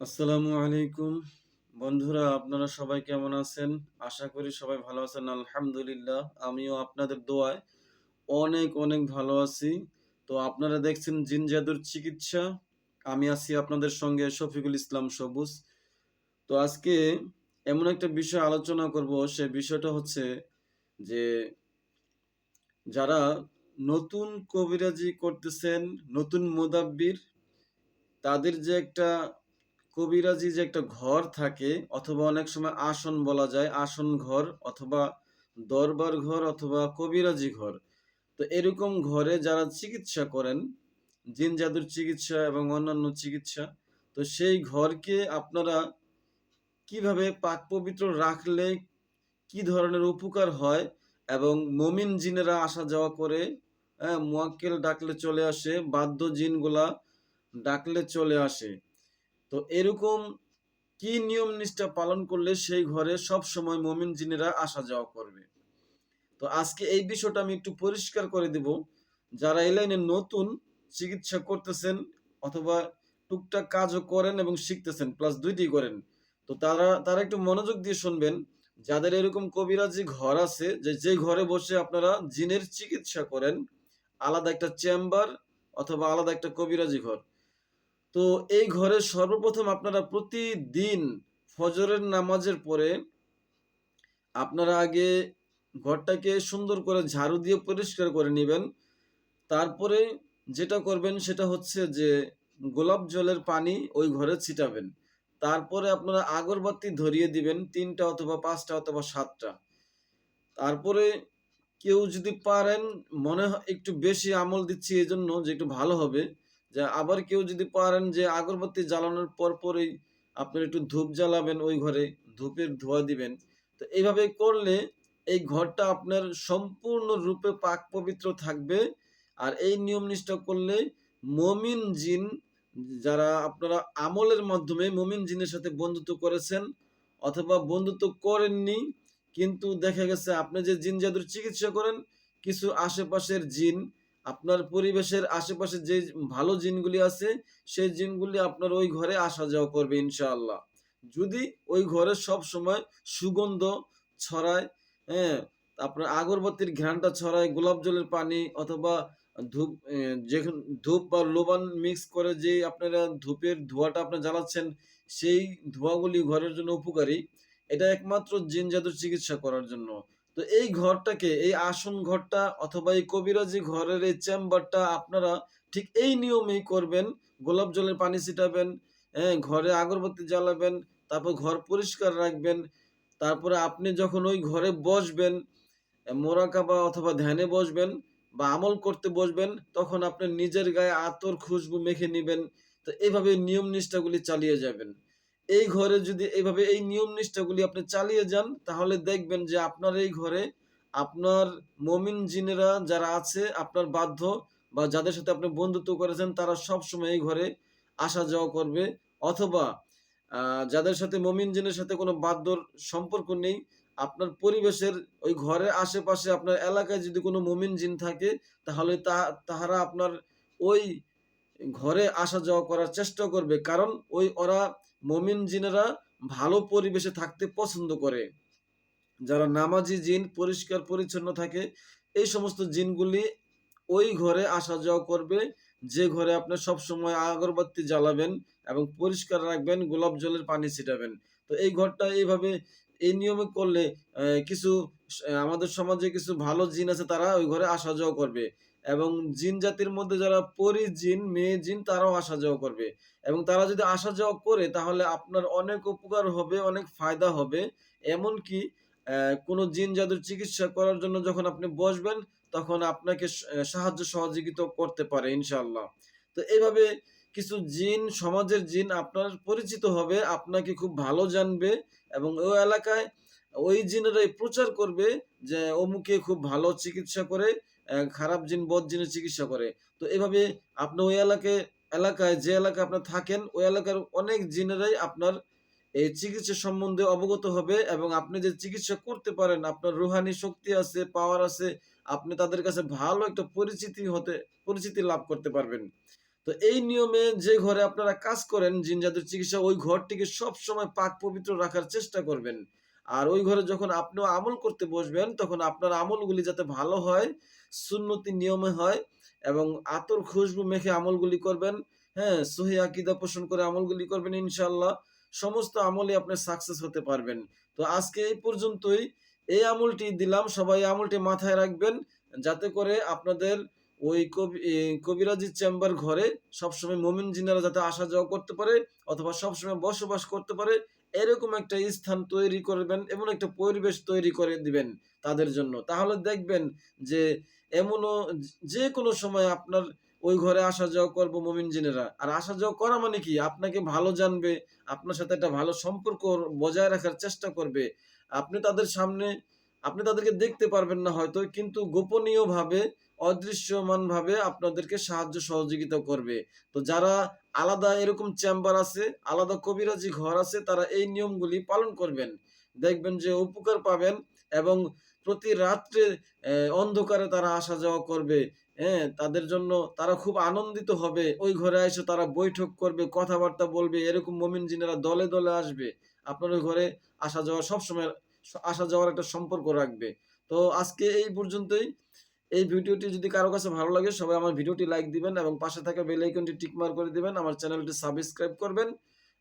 আসসালামু আলাইকুম বন্ধুরা, আপনারা সবাই কেমন আছেন? আশা করি সবাই ভালো আছেন। আলহামদুলিল্লাহ, আমিও আপনাদের দোয়ায় অনেক অনেক ভালো আছি। তো আপনারা দেখছেন জিন জাদুর চিকিৎসা। আমি আছি আপনাদের সঙ্গে শফিকুল ইসলাম সবুজ। তো আজকে এমন একটা বিষয় আলোচনা করব, সে বিষয়টা হচ্ছে যে যারা নতুন কবিরাজি করতেছেন, নতুন মুদাব্বির, তাদের যে একটা কবিরাজি যে একটা ঘর থাকে, অথবা অনেক সময় আসন বলা যায়, আসন ঘর অথবা দরবার ঘর অথবা কবিরাজি ঘর। তো এরকম ঘরে যারা চিকিৎসা করেন, জিন জাদুর চিকিৎসা এবং অন্যান্য চিকিৎসা, তো সেই ঘরকে আপনারা কিভাবে পাক পবিত্র রাখলে কি ধরনের উপকার হয়, এবং মমিন জিনেরা আসা যাওয়া করে, হ্যাঁ, মুয়াক্কেল ডাকলে চলে আসে, বাদ্য জিনগুলা ডাকলে চলে আসে। তো এরকম কি নিয়ম নিষ্ঠা পালন করলে সেই ঘরে সব সময় মুমিন জিনেরা আসা যাওয়া করবে। তো আজকে এই বিষয়টা আমি একটু পরিষ্কার করে দেব। যারা এই লাইনে নতুন চিকিৎসা করতেছেন অথবা টুকটাক কাজও করেন এবং শিখতেছেন, প্লাস দুইটি করেন, তো তারা তারা একটু মনোযোগ দিয়ে শুনবেন। যাদের এরকম কবিরাজি ঘর আছে, যে ঘরে বসে আপনারা জিনের চিকিৎসা করেন, আলাদা একটা চেম্বার অথবা আলাদা একটা কবিরাজি ঘর, তো এই ঘরে সর্বপ্রথম আপনারা প্রতিদিন ফজরের নামাজের পরে আপনারা আগে ঘরটাকে সুন্দর করে ঝাড়ু দিয়ে পরিষ্কার করে নেবেন। তারপরে যেটা করবেন সেটা হচ্ছে যে গোলাপ জলের পানি ওই ঘরে ছিটাবেন। তারপরে আপনারা আগরবাতি ধরিয়ে দিবেন ৩টা অথবা ৫টা অথবা ৭টা। তারপরে কেউ যদি পারেন, মনে হয় একটু বেশি আমল দিচ্ছি এজন্য যে একটু ভালো হবে, যে আবার কেউ যদি পারেন যে আগরবাতি জ্বালানোর পরপরই আপনারা একটু ধূপ জ্বালাবেন ওই ঘরে, ধূপের ধোঁয়া দিবেন। তো এইভাবে করলে এই ঘরটা আপনার সম্পূর্ণরূপে পাক পবিত্র থাকবে। আর এই নিয়ম নিষ্ঠা করলে মমিন জিন, যারা আপনারা আমলের মাধ্যমে মমিন জিনের সাথে বন্ধুত্ব করেছেন অথবা বন্ধুত্ব করেননি, কিন্তু দেখা গেছে আপনি যে জিন জাদুর চিকিৎসা করেন, কিছু আশেপাশের জিন, আপনার পরিবেশের আশেপাশে যে ভালো জিনগুলি আছে, সেই জিনগুলি আপনার ওই ঘরে আসা যাওয়া করবে ইনশাআল্লাহ। যদি ওই ঘরে সব সময় সুগন্ধ ছড়ায়, হ্যাঁ, আপনার আগরবাতির ঘ্রাণটা ছড়ায়, গোলাপ জলের পানি অথবা ধূপ, যেখানে ধূপ বা লোবান মিক্স করে যে আপনারা ধূপের ধোঁয়াটা আপনারা জ্বালাচ্ছেন, সেই ধোঁয়াগুলি ঘরের জন্য উপকারী। এটা একমাত্র জিন জাদুর চিকিৎসা করার জন্য। তো এই ঘরটাকে, এই আসন ঘরটা অথবা এই কবিরাজি ঘরের এই চেম্বারটা আপনারা ঠিক এই নিয়মেই করবেন। গোলাপ জলের পানি ছিটাবেন, হ্যাঁ, ঘরে আগরবাতি জ্বালাবেন, তারপর ঘর পরিষ্কার রাখবেন। তারপরে আপনি যখন ওই ঘরে বসবেন, মোরাকাবা অথবা ধ্যানে বসবেন বা আমল করতে বসবেন, তখন আপনি নিজের গায়ে আতর খুশবু মেখে নিবেন। তো এইভাবে নিয়ম নিষ্ঠাগুলি চালিয়ে যাবেন। এই ঘরে যদি এইভাবে এই নিয়ম নিষ্ঠাগুলি আপনি চালিয়ে যান, তাহলে দেখবেন যে আপনার এই ঘরে আপনার মমিন জিনেরা যারা আছে, আপনার বাধ্য বা যাদের সাথে আপনি বন্ধুত্ব করেছেন, তারা সবসময় এই ঘরে আসা যাওয়া করবে। অথবা যাদের সাথে মমিন জিনের সাথে কোনো বাধ্যর সম্পর্ক নেই, আপনার পরিবেশের ওই ঘরের আশেপাশে আপনার এলাকায় যদি কোনো মুমিন জিন থাকে, তাহলে তাহারা আপনার ওই ঘরে আসা যাওয়া করার চেষ্টা করবে। কারণ ওরা মুমিন জিনেরা ভালো পরিবেশে থাকতে পছন্দ করে। যারা নামাজি জিন, পরিষ্কার পরিচ্ছন্ন থাকে, এই সমস্ত জিনগুলি ওই ঘরে আসা যাওয়া করবে, যে ঘরে আপনি সবসময় আগরবাতি জ্বালাবেন এবং পরিষ্কার রাখবেন, গোলাপ জলের পানি ছিটাবেন। তো এই ঘরটা এইভাবে এই নিয়মে করলে কিছু আমাদের সমাজে কিছু ভালো জিন আছে, তারা ওই ঘরে আসা যাওয়া করবে। এবং জিন জাতির মধ্যে যারা পরী জিন, মেয়ে জিন, তারাও আসা যাওয়া করবে। এবং তারা যদি আসা যাওয়া করে, তাহলে আপনার অনেক উপকার হবে, অনেক ফায়দা হবে। এমনকি কোনো জিন জাদুর চিকিৎসা করার জন্য যখন আপনি বসবেন, তখন আপনাকে সাহায্য সহযোগিতা করতে পারে ইনশাআল্লাহ। তো এইভাবে কিছু জিন, সমাজের জিন আপনার পরিচিত হবে, আপনাকে খুব ভালো জানবে এবং ওই এলাকায় ওই জিনেরাই প্রচার করবে যে অমুকে খুব ভালো চিকিৎসা করে, খারাপ জিন, বদ জিনের চিকিৎসা করে। তো এভাবে আপনি ওই এলাকায় যে এলাকায় আপনার থাকেন, ওই এলাকার অনেক জিনেরাই আপনার এই চিকিৎসা সম্বন্ধে অবগত হবে, এবং আপনি যে চিকিৎসা করতে পারেন, আপনার রুহানি শক্তি আছে, পাওয়ার আছে, আপনি তাদের কাছে ভালো একটা পরিচিতি লাভ করতে পারবেন। তো এই নিয়মে যে ঘরে আপনারা কাজ করেন জিন জাদুর চিকিৎসা, ওই ঘরটিকে সবসময় পাক পবিত্র রাখার চেষ্টা করবেন। আর ওই ঘরে যখন আপনিও আমল করতে বসবেন, তখন আপনার আমলগুলি যাতে ভালো হয়, সুন্নতি নিয়মে হয় এবং আতর খুশবু মেখে আমলগুলি করবেন। হ্যাঁ? সহি আকীদা পোষণ করে আমলগুলি করবেন ইনশাআল্লাহ। সমস্ত আমলই আপনি সাকসেস হতে পারবেন। তো আজকে এই পর্যন্তই। এই আমলটি দিলাম। সবাই এই আমলটি মাথায় রাখবেন। যাতে করে আপনাদের ওই কবিরাজি চেম্বার ঘরে সবসময় মুমিন জিনেরা যাতে আসা যাওয়া করতে পারে অথবা সবসময় বসবাস করতে পারে, এরকম একটা স্থান তৈরি করবেন, এমন একটা পরিবেশ তৈরি করে দিবেন তাদের জন্য। তাহলে দেখবেন যে এমনও যে কোনো সময় আপনার ওই ঘরে আসা যাওয়া করবো মুমিন জিনেরা। আর আসা যাওয়া করা মানে কি? আপনাকে ভালো জানবে, আপনার সাথে একটা ভালো সম্পর্ক বজায় রাখার চেষ্টা করবে। আপনি তাদের সামনে আপনি তাদেরকে দেখতে পারবেন না হয়তো, কিন্তু গোপনীয়ভাবে অদৃশ্যমানভাবে আপনাদেরকে সাহায্য সহযোগিতা করবে। তো যারা আলাদা এরকম চেম্বার আছে, আলাদা কবিরাজি ঘর আছে, তারা এই নিয়মগুলি পালন করবেন। দেখবেন যে উপকার পাবেন এবং প্রতি রাত্রে অন্ধকারে তারা আসা যাওয়া করবে। হ্যাঁ? তাদের জন্য তারা খুব আনন্দিত হবে। ওই ঘরে এসে তারা বৈঠক করবে, কথাবার্তা বলবে। এরকম মুমিন জিনেরা দলে, দলে আসবে। আপনার ওই ঘরে আসা যাওয়া সবসময় আসা যাওয়ার একটা সম্পর্ক রাখবে। তো আজকে এই পর্যন্তই। এই ভিডিওটি যদি কারো কাছে ভালো লাগে সবাই আমার ভিডিওটি লাইক দিবেন এবং পাশে থাকা বেল আইকনটি টিক মার্ক করে দিবেন। আমার চ্যানেলটি সাবস্ক্রাইব করবেন।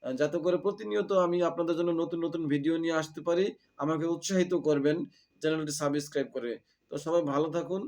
যাতে করে প্রতিনিয়ত আমি আপনাদের জন্য নতুন, নতুন ভিডিও নিয়ে আসতে পারি। আমাকে উৎসাহিত করবেন চ্যানেলটি সাবস্ক্রাইব করে। তো সবাই ভালো থাকুন।